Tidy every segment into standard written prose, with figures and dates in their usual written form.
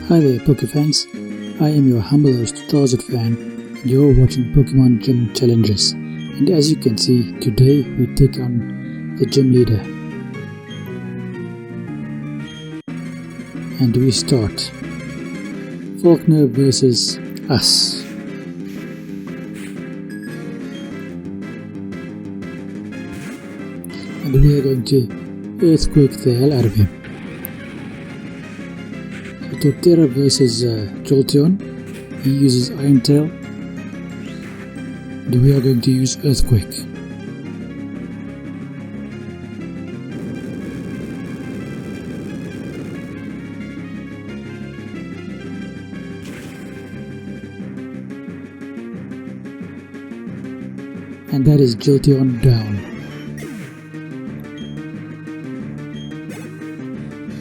Hi there Pokefans, I am your humble host Fan and you're watching Pokemon Gym Challenges, and as you can see, today we take on the gym leader. And we start Faulkner versus us. And we are going to earthquake the hell out of him. Torterra versus Jolteon. He uses Iron Tail, and we are going to use Earthquake. And that is Jolteon down.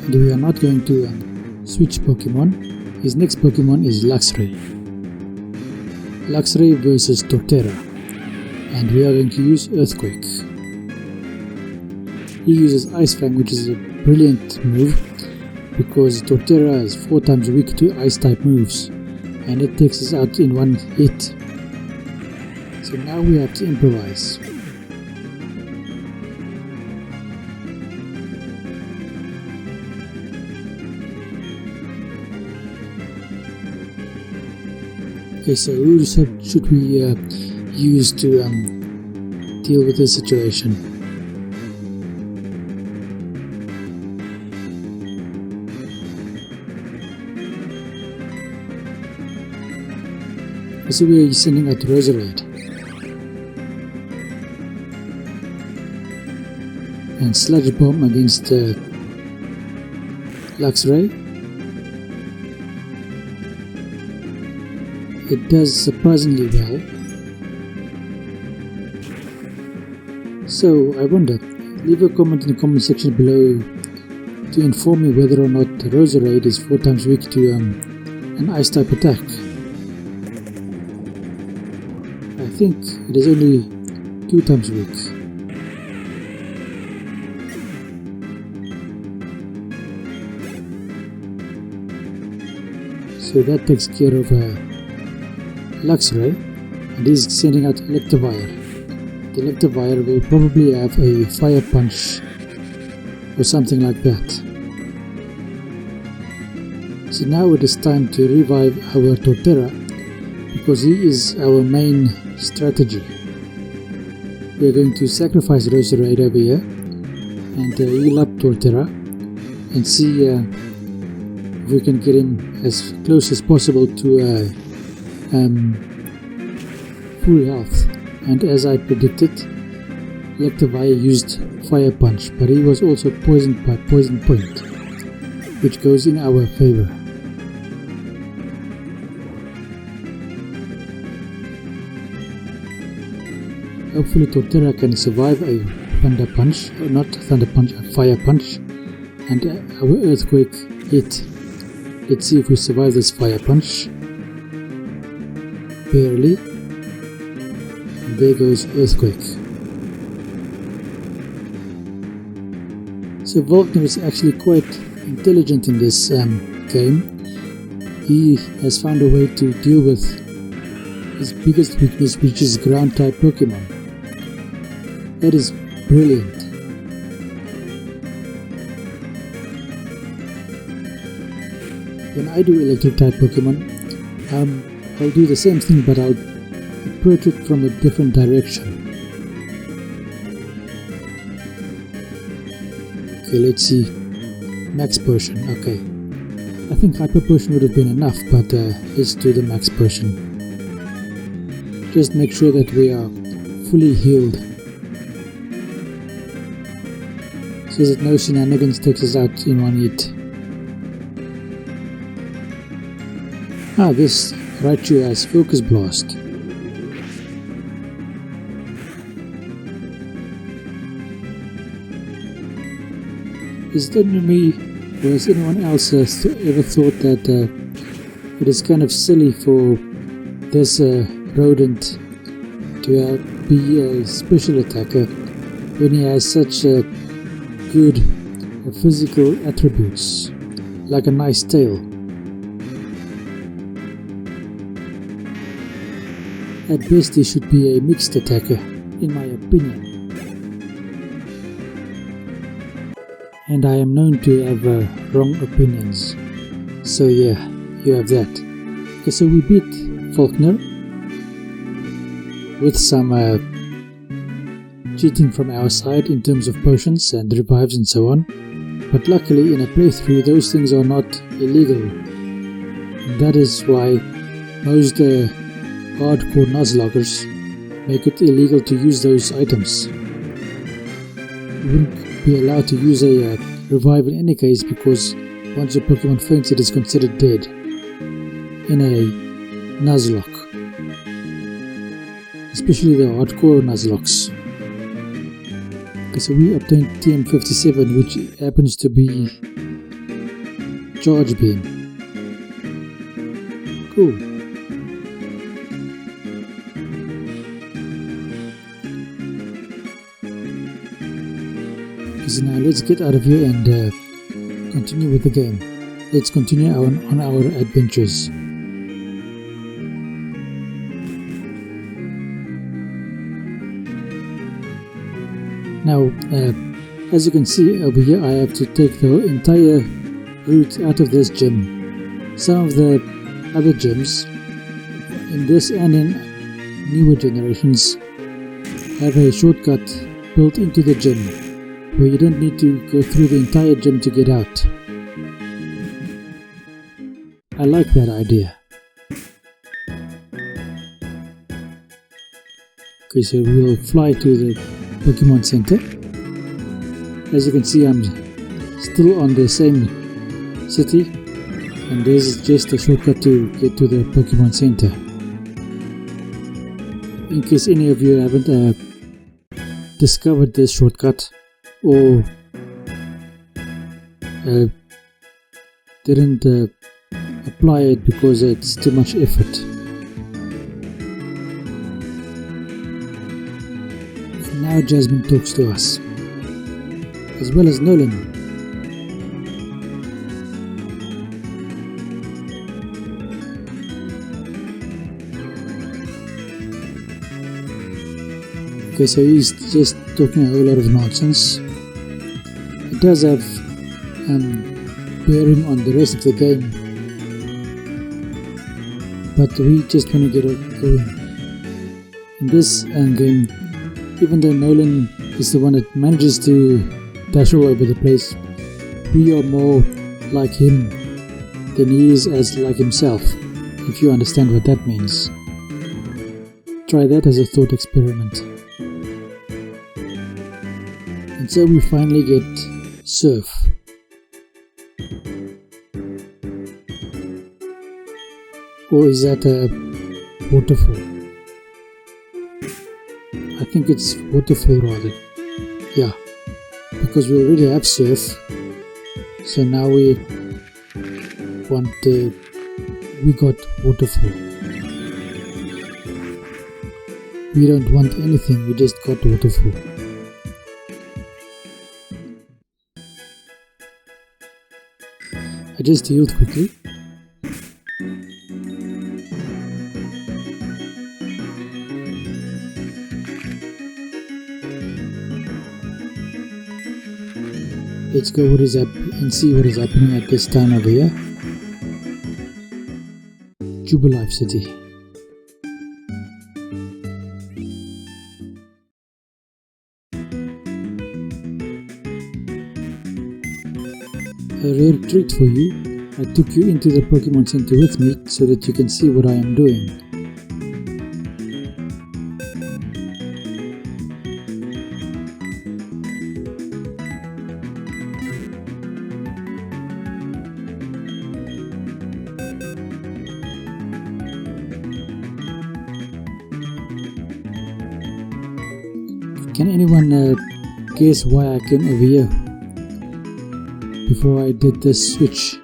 And we are not going to switch Pokemon. His next Pokemon is Luxray. Luxray versus Torterra, and we are going to use Earthquake. He uses Ice Fang, which is a brilliant move because Torterra is 4 times weak to Ice type moves, and it takes us out in one hit. So now we have to improvise. Okay, so who should we use to deal with this situation? So we are sending out Roserade. And Sludge Bomb against Luxray. It does surprisingly well. So I wonder, leave a comment in the comment section below to inform me whether or not Roserade is 4 times weak to an Ice type attack. I think it is only 2 times weak. So that takes care of Luxray, and he's sending out Electivire. The Electivire will probably have a Fire Punch or something like that. So now it is time to revive our Torterra because he is our main strategy. We are going to sacrifice Roserade over here and heal up Torterra and see if we can get him as close as possible to full health. And as I predicted, Electivire used Fire Punch, but he was also poisoned by Poison Point, which goes in our favor. Hopefully Torterra can survive a Thunder Punch, or not Thunder Punch, a Fire Punch, and our Earthquake hit. Let's see if we survive this Fire Punch. Barely. And there goes Earthquake. So Faulkner is actually quite intelligent in this game. He has found a way to deal with his biggest weakness, which is ground type Pokemon. That is brilliant. When I do electric type Pokemon, I'll do the same thing, but I'll approach it from a different direction. Okay, let's see. Max Potion, okay. I think Hyper Potion would have been enough, but let's do the Max Potion. Just make sure that we are fully healed, so that no shenanigans takes us out in one hit. This Raichu has Focus Blast. Is it only me, or has anyone else ever thought that it is kind of silly for this rodent to be a special attacker when he has such good physical attributes, like a nice tail? At best, he should be a mixed attacker, in my opinion. And I am known to have wrong opinions. So yeah, you have that. Okay, so we beat Faulkner with some cheating from our side in terms of potions and revives and so on. But luckily in a playthrough those things are not illegal. And that is why most hardcore Nuzlockers make it illegal to use those items. You wouldn't be allowed to use a revive in any case, because once your Pokemon faints it is considered dead in a Nuzlocke. Especially the hardcore Nuzlocks. Okay, so we obtained TM57, which happens to be Charge Beam. Cool. So now let's get out of here and continue with the game. Let's continue on our adventures. Now, as you can see over here, I have to take the entire route out of this gym. Some of the other gyms in this and in newer generations have a shortcut built into the gym, where you don't need to go through the entire gym to get out. I like that idea. Okay, so we'll fly to the Pokemon Center. As you can see, I'm still on the same city, and this is just a shortcut to get to the Pokemon Center. In case any of you haven't discovered this shortcut, or didn't apply it because it's too much effort. And now Jasmine talks to us, as well as Nolan. Okay, so he's just talking a whole lot of nonsense. It does have bearing on the rest of the game, but we just want to get it going. In this game, even though Nolan is the one that manages to dash all over the place, we are more like him than he is as like himself, if you understand what that means. Try that as a thought experiment. And so we finally get Surf. Or is that a waterfall? I think it's waterfall rather. Yeah, because we already have Surf. So now we got waterfall. We don't want anything, we just got waterfall. I just healed quickly. Let's go and see what is happening at this time over here. Jubilife City. A rare treat for you. I took you into the Pokemon Center with me so that you can see what I am doing. Can anyone guess why I came over here before I did this switch?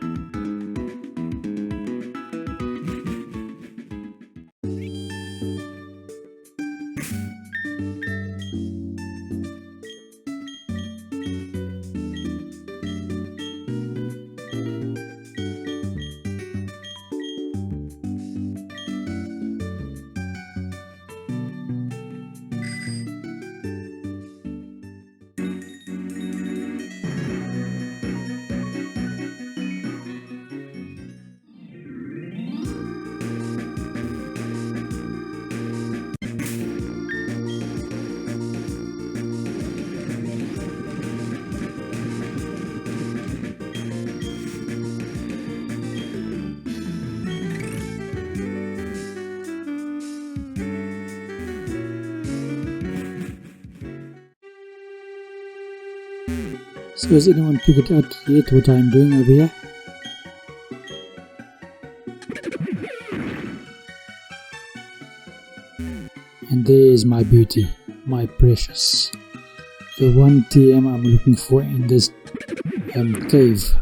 So has anyone figured out yet what I'm doing over here? And there is my beauty, my precious. The one TM I'm looking for in this cave.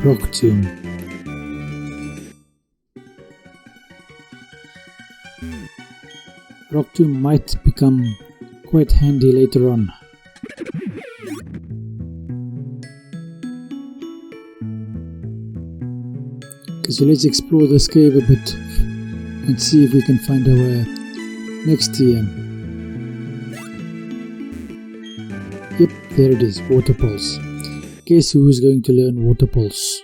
Rock tomb. Rock tomb might become quite handy later on. Okay, so let's explore this cave a bit and see if we can find our next TM. Yep, there it is, water pulse. Guess who is going to learn water pulse?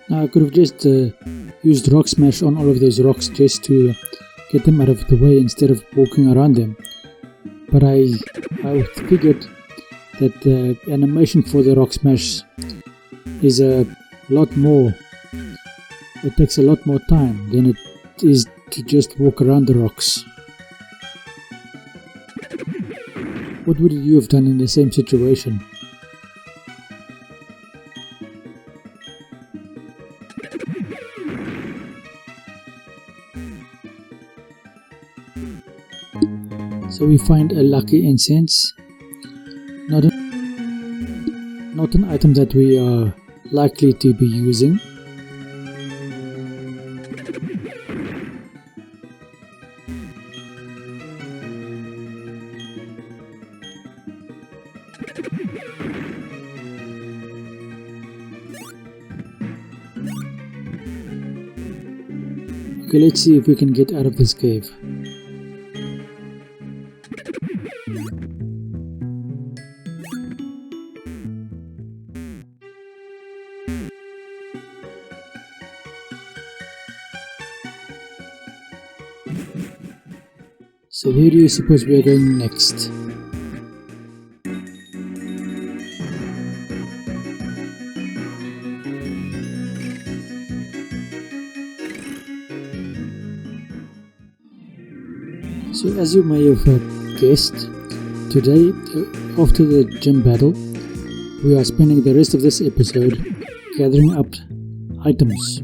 Now I could have just used rock smash on all of those rocks just to get them out of the way instead of walking around them. But I figured that the animation for the rock smash is a lot more, it takes a lot more time than it is to just walk around the rocks. What would you have done in the same situation? So we find a lucky incense, not an item that we are likely to be using. Okay, let's see if we can get out of this cave. So where do you suppose we are going next? So as you may have guessed, today after the gym battle, we are spending the rest of this episode gathering up items.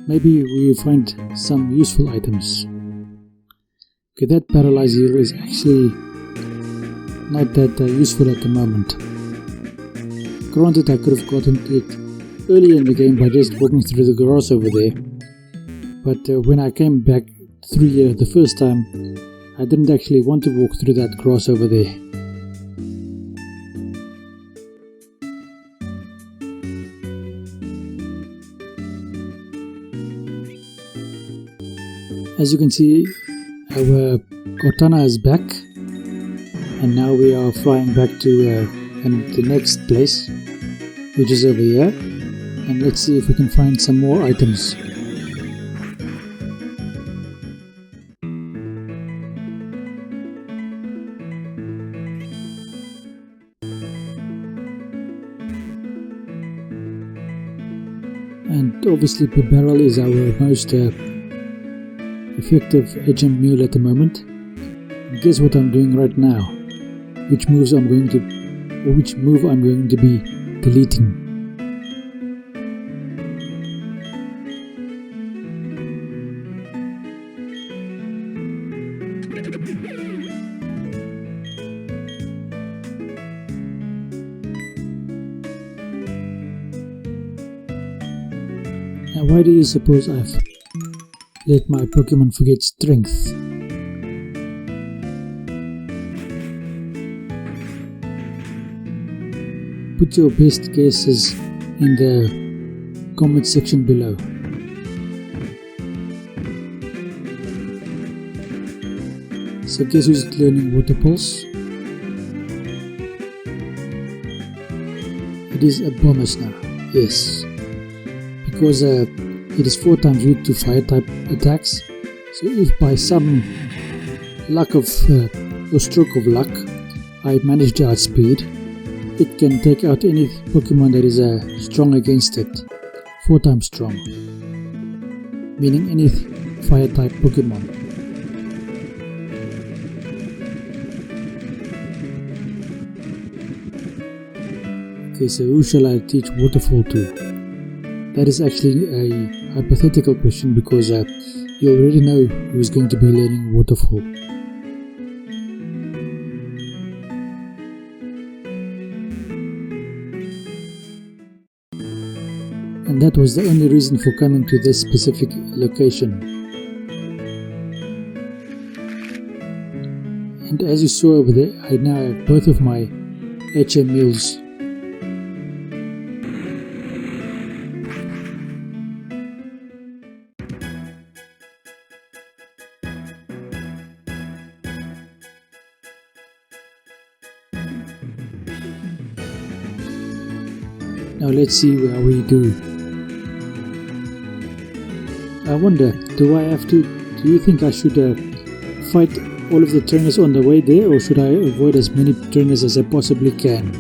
Maybe we find some useful items. Okay, that paralyze heal is actually not that useful at the moment. Granted, I could have gotten it earlier in the game by just walking through the grass over there, but when I came back through here the first time, I didn't actually want to walk through that grass over there. As you can see, our katana is back, and now we are flying back to the next place, which is over here, and let's see if we can find some more items. And obviously the barrel is our most effective HM mule at the moment. And guess what I'm doing right now? Which move I'm going to be deleting. Now why do you suppose I've let my Pokemon forget strength? Put your best guesses in the comment section below. So guess who's learning Water Pulse? It is a Abomasnow, yes. Because it is 4 times weak to fire type attacks. So if by some luck of or stroke of luck I manage to outspeed, it can take out any Pokemon that is strong against it. 4 times strong. Meaning any fire type Pokemon. Okay, so who shall I teach Waterfall to? That is actually a hypothetical question because you already know who's going to be learning Waterfall. And that was the only reason for coming to this specific location. And as you saw over there, I now have both of my HM mules. Now let's see how we do. I wonder, do you think I should fight all of the trainers on the way there, or should I avoid as many trainers as I possibly can?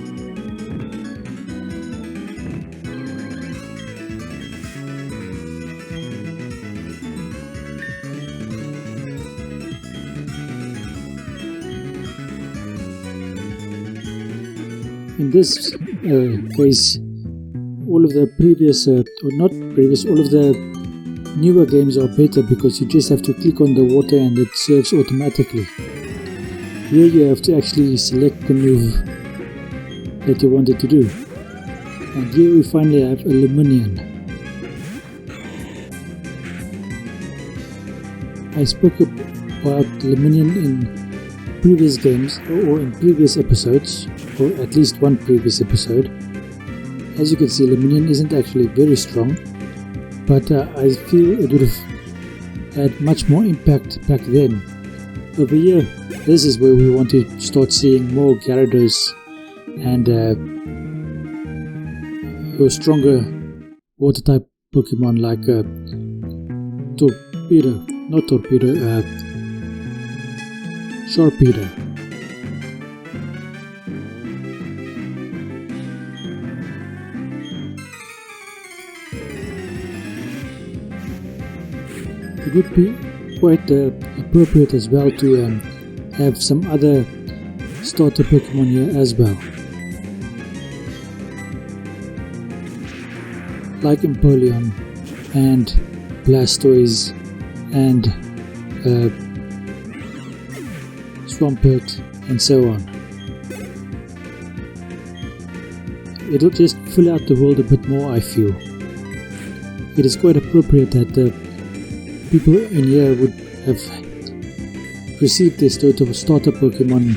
In this case, all of the all of the newer games are better because you just have to click on the water and it serves automatically. Here you have to actually select the move that you wanted to do. And here we finally have a Luminion. I spoke about Luminion in previous games or in previous episodes, or at least one previous episode. As you can see, Luminion isn't actually very strong, but I feel it would have had much more impact back then. Over here, this is where we want to start seeing more Gyarados and your stronger water type Pokemon like Sharpedo. It would be quite appropriate as well to have some other starter Pokemon here as well, like Empoleon and Blastoise and Swampert and so on. It'll just fill out the world a bit more, I feel. It is quite appropriate that people in here would have received their starter Pokemon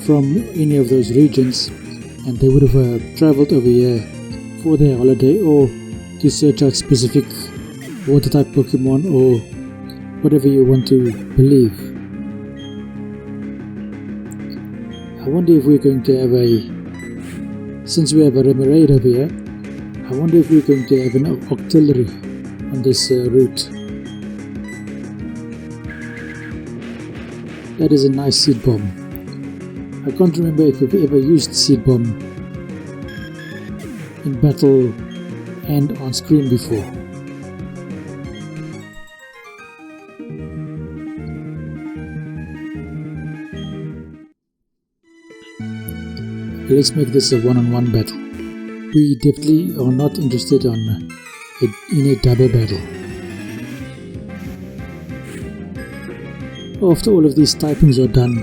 from any of those regions, and they would have travelled over here for their holiday or to search out specific water type Pokemon or whatever you want to believe. I wonder if we're going to have since we have a Remoraid over here, I wonder if we're going to have an Octillery on this route. That is a nice Seed Bomb. I can't remember if we've ever used Seed Bomb in battle and on screen before. Let's make this a one-on-one battle. We definitely are not interested in a double battle. After all of these typings are done,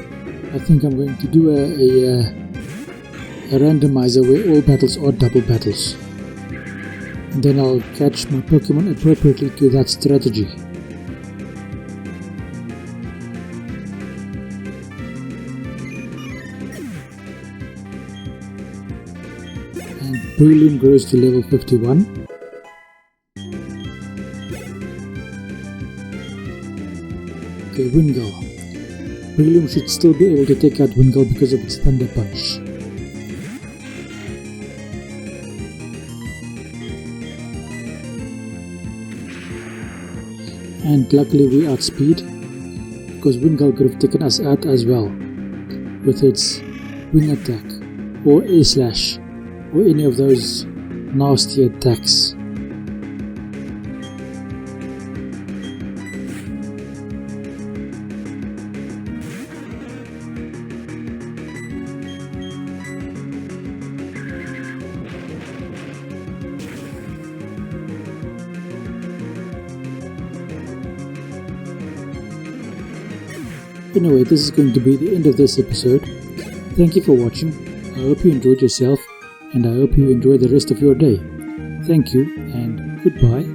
I think I'm going to do a randomizer where all battles are double battles. And then I'll catch my Pokemon appropriately to that strategy. And Breloom grows to level 51. Okay, Wingull. Breloom should still be able to take out Wingull because of its Thunder Punch. And luckily we outspeed, because Wingull could have taken us out as well with its Wing Attack or Air Slash or any of those nasty attacks. Anyway, this is going to be the end of this episode. Thank you for watching. I hope you enjoyed yourself, and I hope you enjoy the rest of your day. Thank you, and goodbye.